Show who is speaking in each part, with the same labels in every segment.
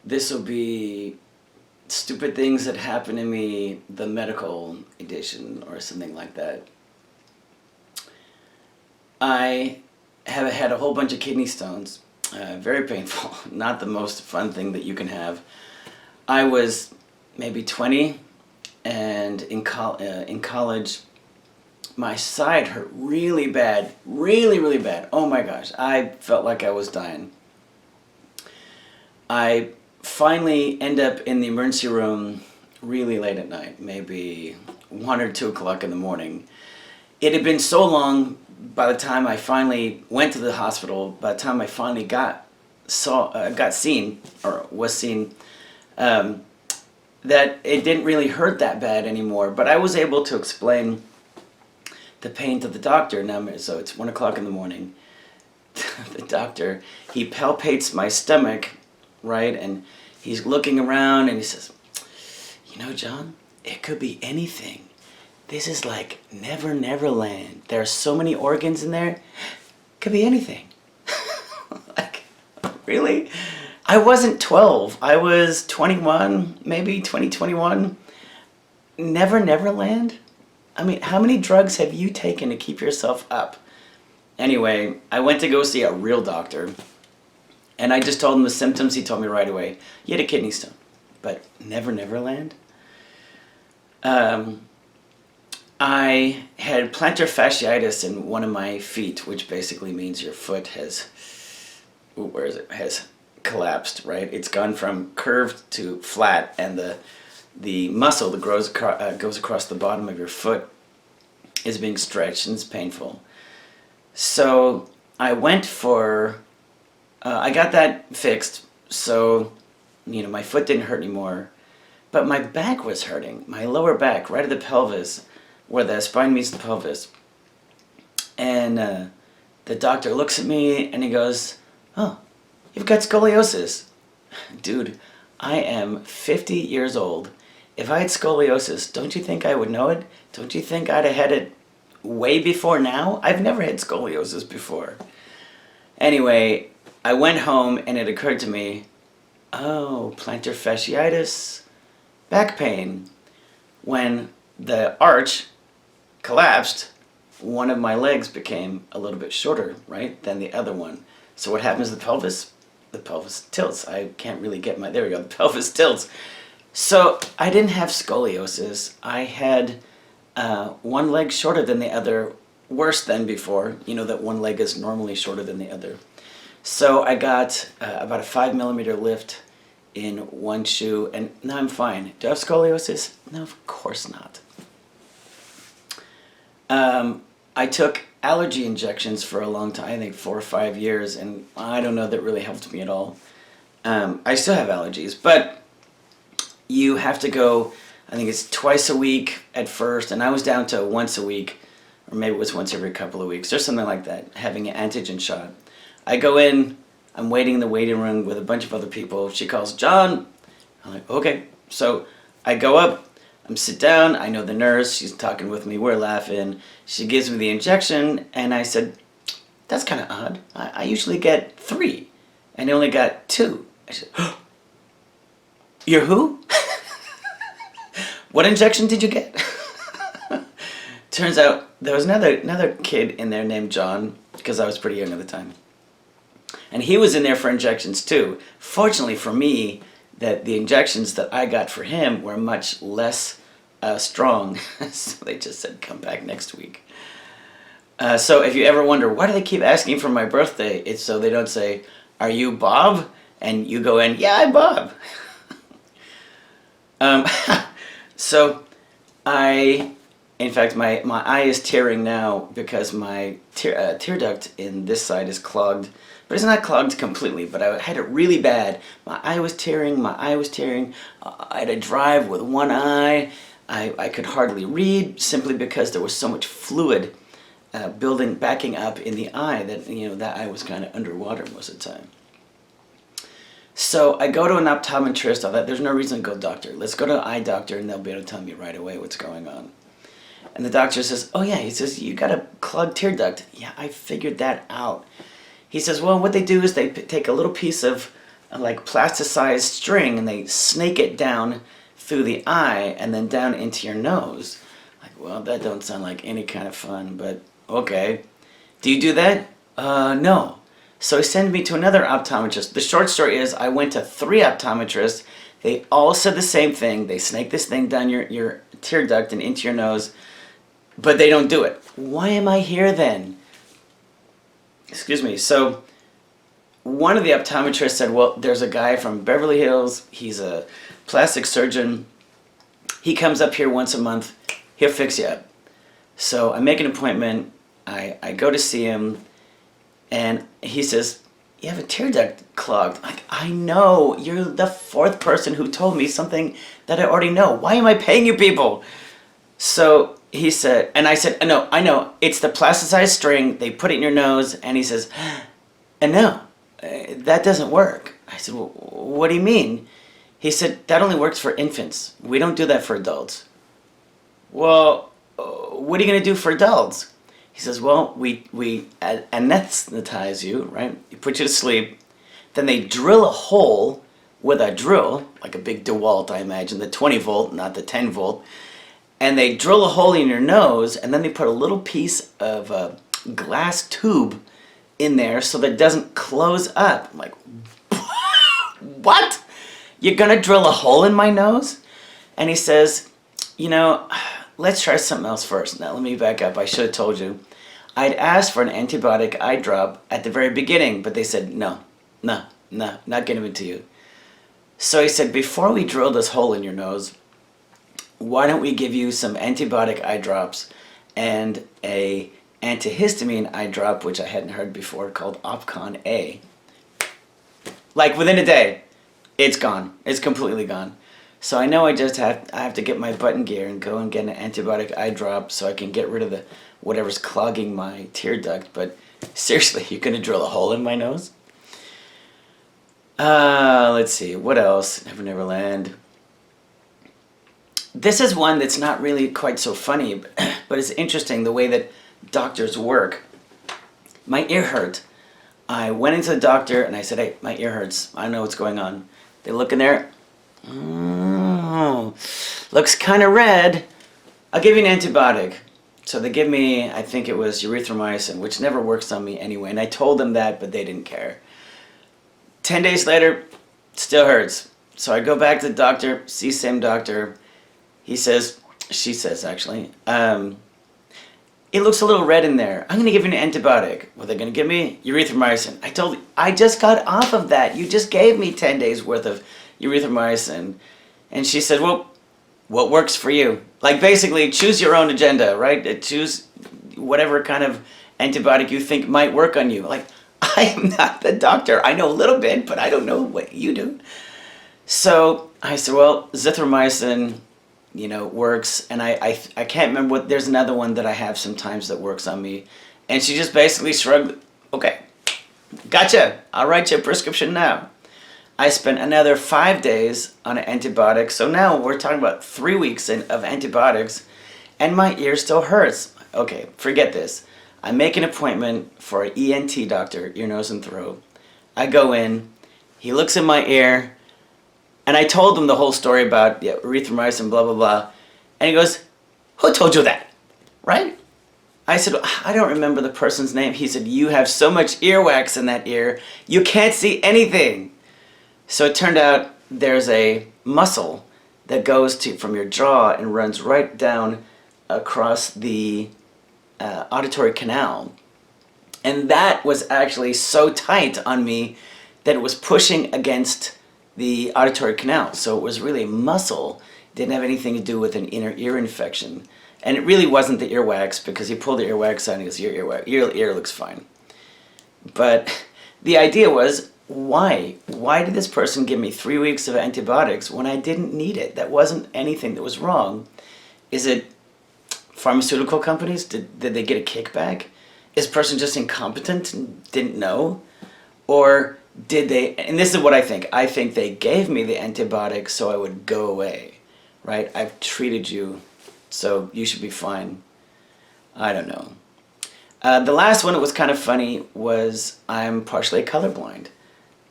Speaker 1: this will be stupid things that happen to me, the medical edition or something like that. I have had a whole bunch of kidney stones. Very painful. Not the most fun thing that you can have. I was maybe 20, and in college, my side hurt really bad. Really, really bad. Oh my gosh. I felt like I was dying. I finally end up in the emergency room really late at night, maybe 1 or 2 o'clock in the morning. It had been so long by the time I finally went to the hospital, by the time I finally got seen, or was seen, that it didn't really hurt that bad anymore. But I was able to explain the pain to the doctor. Now, so it's 1 o'clock in the morning. The doctor, he palpates my stomach, right? And he's looking around and he says, "You know, John, it could be anything. This is like Never Never Land. There are so many organs in there. Could be anything." Like, really? I wasn't 12. I was 21, maybe 21. Never Never Land? I mean, how many drugs have you taken to keep yourself up? Anyway, I went to go see a real doctor, and I just told him the symptoms. He told me right away, "You had a kidney stone." But Never Never Land? I had plantar fasciitis in one of my feet, which basically means your foot has, has collapsed, right? It's gone from curved to flat, and the muscle that goes across the bottom of your foot is being stretched, and it's painful. So I went for, I got that fixed, so, my foot didn't hurt anymore, but my back was hurting, my lower back, right at the pelvis, where the spine meets the pelvis. And the doctor looks at me and he goes, "Oh, you've got scoliosis." Dude, I am 50 years old. If I had scoliosis, don't you think I would know it? Don't you think I'd have had it way before now? I've never had scoliosis before. Anyway, I went home and it occurred to me, oh, plantar fasciitis, back pain. When the arch collapsed, one of my legs became a little bit shorter, right, than the other one. So what happens to the pelvis? The pelvis tilts. I can't really get there we go, the pelvis tilts. So I didn't have scoliosis. I had one leg shorter than the other, worse than before. You know that one leg is normally shorter than the other. So I got about a 5mm lift in one shoe, and now I'm fine. Do I have scoliosis? No, of course not. I took allergy injections for a long time, I think 4 or 5 years, and I don't know that really helped me at all. I still have allergies, but you have to go, I think it's twice a week at first, and I was down to once a week, or maybe it was once every couple of weeks, or something like that, having an antigen shot. I go in, I'm waiting in the waiting room with a bunch of other people. She calls, "John." I'm like, okay. So I go up, I'm sit down, I know the nurse, she's talking with me, we're laughing. She gives me the injection, and I said, "That's kind of odd. I usually get 3, and I only got 2. I said, "Oh, you're who?" "What injection did you get?" Turns out there was another kid in there named John, because I was pretty young at the time. And he was in there for injections too. Fortunately for me, that the injections that I got for him were much less strong. So they just said, "Come back next week." So if you ever wonder, why do they keep asking for my birthday? It's so they don't say, "Are you Bob?" And you go in, "Yeah, I'm Bob." So in fact, my eye is tearing now because my tear duct in this side is clogged. But it's not clogged completely, but I had it really bad. My eye was tearing, I had to drive with one eye. I could hardly read simply because there was so much fluid backing up in the eye that, that eye was kind of underwater most of the time. So I go to an optometrist. I thought, there's no reason to go doctor. Let's go to an eye doctor and they'll be able to tell me right away what's going on. And the doctor says, "Oh yeah," he says, "you got a clogged tear duct." Yeah, I figured that out. He says, "Well, what they do is they take a little piece of like plasticized string and they snake it down through the eye and then down into your nose. Like, well, that don't sound like any kind of fun, but okay. Do you do that? No. So he sent me to another optometrist. The short story is I went to 3 optometrists. They all said the same thing. They snake this thing down your tear duct and into your nose, but they don't do it. Why am I here then? Excuse me. So one of the optometrists said, well, there's a guy from Beverly Hills. He's a plastic surgeon. He comes up here once a month. He'll fix you up. So I make an appointment. I go to see him, and he says, you have a tear duct clogged. Like, I know. You're the 4th person who told me something that I already know. Why am I paying you people? So he said, and I said, no, I know. It's the plasticized string. They put it in your nose. And he says, no, that doesn't work. I said, well, what do you mean? He said, that only works for infants. We don't do that for adults. Well, what are you going to do for adults? He says, well, we anesthetize you, right? You put you to sleep. Then they drill a hole with a drill, like a big DeWalt, I imagine, the 20 volt, not the 10 volt. And they drill a hole in your nose, and then they put a little piece of a glass tube in there so that it doesn't close up. I'm like, what? You're going to drill a hole in my nose? And he says, you know, let's try something else first. Now, let me back up. I should have told you. I'd asked for an antibiotic eye drop at the very beginning, but they said, no, not giving it to you. So he said, before we drill this hole in your nose, why don't we give you some antibiotic eye drops and a antihistamine eye drop, which I hadn't heard before, called Opcon A. Like within a day, it's gone. It's completely gone. So I know I have to get my butt in gear and go and get an antibiotic eye drop so I can get rid of the whatever's clogging my tear duct. But seriously, you're gonna drill a hole in my nose? Let's see, what else? Never Never Land. This is one that's not really quite so funny, but it's interesting the way that doctors work. My ear hurt. I went into the doctor and I said, hey, my ear hurts. I don't know what's going on. They look in there. Oh, looks kind of red. I'll give you an antibiotic. So they give me, I think it was erythromycin, which never works on me anyway. And I told them that, but they didn't care. 10 days later, still hurts. So I go back to the doctor, see same doctor. He says, she says actually, it looks a little red in there. I'm going to give you an antibiotic. Well, they're going to give me erythromycin. I told you, I just got off of that. You just gave me 10 days worth of erythromycin. And she said, well, what works for you? Like basically choose your own agenda, right? Choose whatever kind of antibiotic you think might work on you. Like, I am not the doctor. I know a little bit, but I don't know what you do. So I said, well, zithromycin, you know, works. And I can't remember what, there's another one that I have sometimes that works on me. And she just basically shrugged, okay, gotcha. I'll write you a prescription now. I spent another 5 days on an antibiotic. So now we're talking about 3 weeks of antibiotics and my ear still hurts. Okay, forget this. I make an appointment for an ENT doctor, ear, nose, and throat. I go in, he looks in my ear, and I told him the whole story about erythromycin, blah, blah, blah. And he goes, who told you that? Right? I said, I don't remember the person's name. He said, you have so much earwax in that ear, you can't see anything. So it turned out there's a muscle that goes from your jaw and runs right down across the auditory canal. And that was actually so tight on me that it was pushing against the auditory canal. So it was really muscle. It didn't have anything to do with an inner ear infection. And it really wasn't the earwax, because he pulled the earwax out and he goes, your ear looks fine. But the idea was, why? Why did this person give me 3 weeks of antibiotics when I didn't need it? That wasn't anything that was wrong. Is it pharmaceutical companies? Did they get a kickback? Is the person just incompetent and didn't know? Or did they, and this is what I think they gave me the antibiotic so I would go away, right? I've treated you, so you should be fine. I don't know. The last one that was kind of funny was I'm partially colorblind.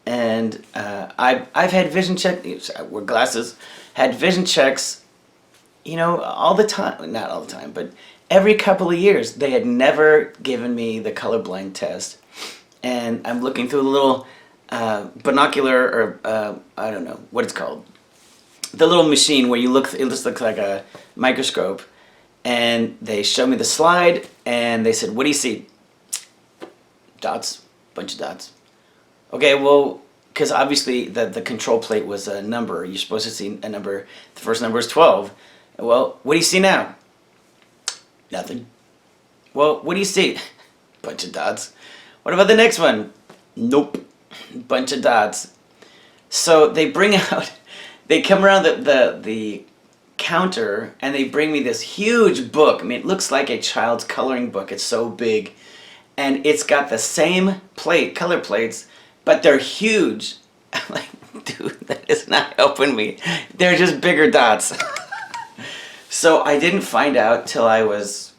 Speaker 1: And I've had vision checks. I wear glasses. Had vision checks, all the time. Not all the time, but every couple of years. They had never given me the colorblind test. And I'm looking through the little binocular, or I don't know what it's called. The little machine where you look, it just looks like a microscope. And they showed me the slide, and they said, "What do you see?" Dots, bunch of dots. Okay, well, because obviously the control plate was a number. You're supposed to see a number. The first number is 12. Well, what do you see now? Nothing. Well, what do you see? Bunch of dots. What about the next one? Nope. Bunch of dots. So they bring out, they come around the counter, and they bring me this huge book. I mean, it looks like a child's coloring book. It's so big. And it's got the same color plates, but they're huge. I'm like, dude, that is not helping me. They're just bigger dots. So I didn't find out till I was,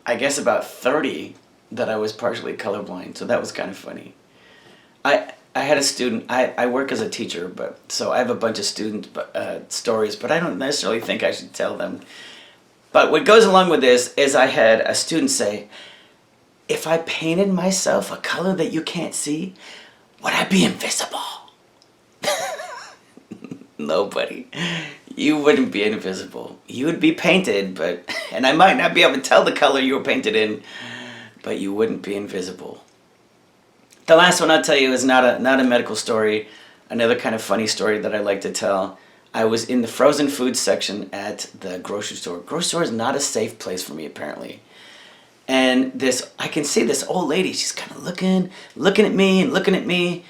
Speaker 1: I guess, about 30 that I was partially colorblind. So that was kind of funny. I had a student, I work as a teacher, so I have a bunch of student stories, but I don't necessarily think I should tell them. But what goes along with this is I had a student say, "If I painted myself a color that you can't see, would I be invisible?" Nobody. You wouldn't be invisible. You would be painted, and I might not be able to tell the color you were painted in, but you wouldn't be invisible. The last one I'll tell you is not a medical story. Another kind of funny story that I like to tell. I was in the frozen food section at the grocery store. Grocery store is not a safe place for me, apparently. And I can see this old lady. She's kind of looking at me and looking at me.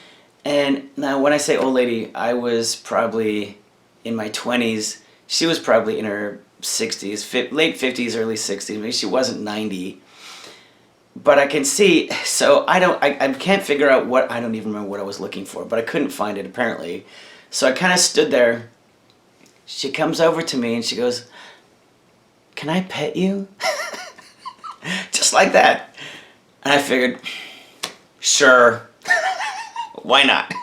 Speaker 1: And now when I say old lady, I was probably in my 20s. She was probably in her 60s, late 50s, early 60s. Maybe she wasn't 90. But I can see, so I can't figure out I don't even remember what I was looking for, but I couldn't find it apparently. So I kind of stood there. She comes over to me and she goes, "Can I pet you?" Just like that. And I figured, sure, why not?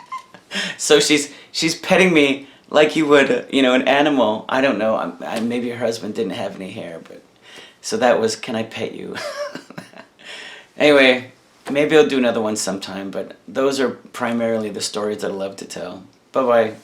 Speaker 1: So she's petting me like you would, an animal. I don't know. Maybe her husband didn't have any hair, but so that was, "Can I pet you?" Anyway, maybe I'll do another one sometime, but those are primarily the stories that I love to tell. Bye-bye.